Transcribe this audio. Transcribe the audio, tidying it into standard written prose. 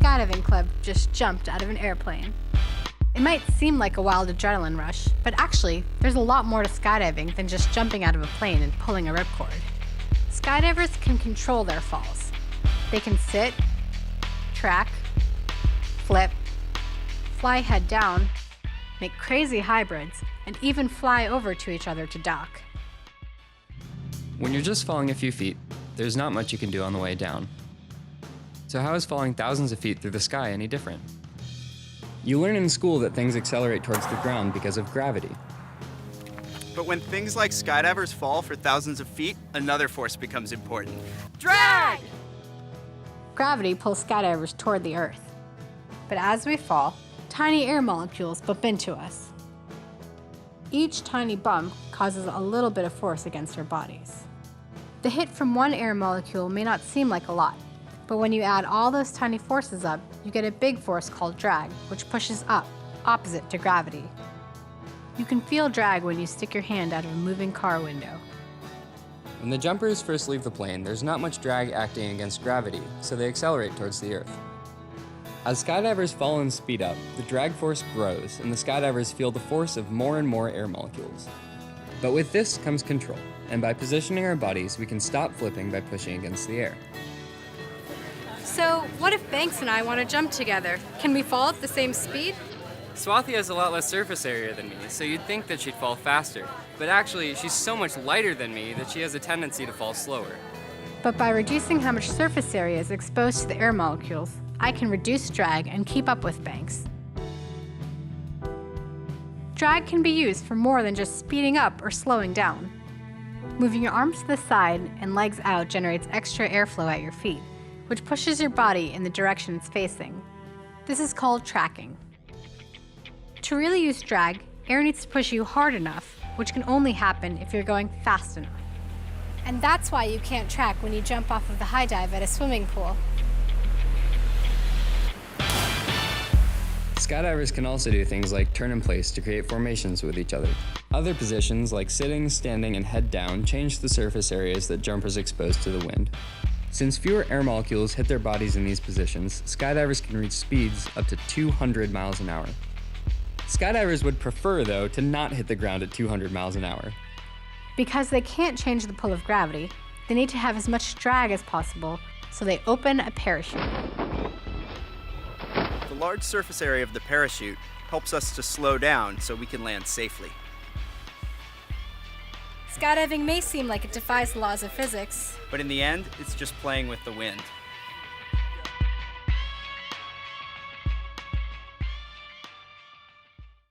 skydiving club just jumped out of an airplane. It might seem like a wild adrenaline rush, but actually, there's a lot more to skydiving than just jumping out of a plane and pulling a ripcord. Skydivers can control their falls. They can sit, track, flip, fly head down, make crazy hybrids, and even fly over to each other to dock. When you're just falling a few feet, there's not much you can do on the way down. So how is falling thousands of feet through the sky any different? You learn in school that things accelerate towards the ground because of gravity. But when things like skydivers fall for thousands of feet, another force becomes important. Drag! Gravity pulls skydivers toward the Earth. But as we fall, tiny air molecules bump into us. Each tiny bump causes a little bit of force against our bodies. The hit from one air molecule may not seem like a lot, but when you add all those tiny forces up, you get a big force called drag, which pushes up, opposite to gravity. You can feel drag when you stick your hand out of a moving car window. When the jumpers first leave the plane, there's not much drag acting against gravity, so they accelerate towards the Earth. As skydivers fall and speed up, the drag force grows, and the skydivers feel the force of more and more air molecules. But with this comes control, and by positioning our bodies, we can stop flipping by pushing against the air. So, what if Banks and I want to jump together? Can we fall at the same speed? Swathi has a lot less surface area than me, so you'd think that she'd fall faster. But actually, she's so much lighter than me that she has a tendency to fall slower. But by reducing how much surface area is exposed to the air molecules, I can reduce drag and keep up with Banks. Drag can be used for more than just speeding up or slowing down. Moving your arms to the side and legs out generates extra airflow at your feet, which pushes your body in the direction it's facing. This is called tracking. To really use drag, air needs to push you hard enough, which can only happen if you're going fast enough. And that's why you can't track when you jump off of the high dive at a swimming pool. Skydivers can also do things like turn in place to create formations with each other. Other positions like sitting, standing, and head down change the surface areas that jumpers expose to the wind. Since fewer air molecules hit their bodies in these positions, skydivers can reach speeds up to 200 miles an hour. Skydivers would prefer, though, to not hit the ground at 200 miles an hour. Because they can't change the pull of gravity, they need to have as much drag as possible, so they open a parachute. The large surface area of the parachute helps us to slow down so we can land safely. Skydiving may seem like it defies the laws of physics. But in the end, it's just playing with the wind.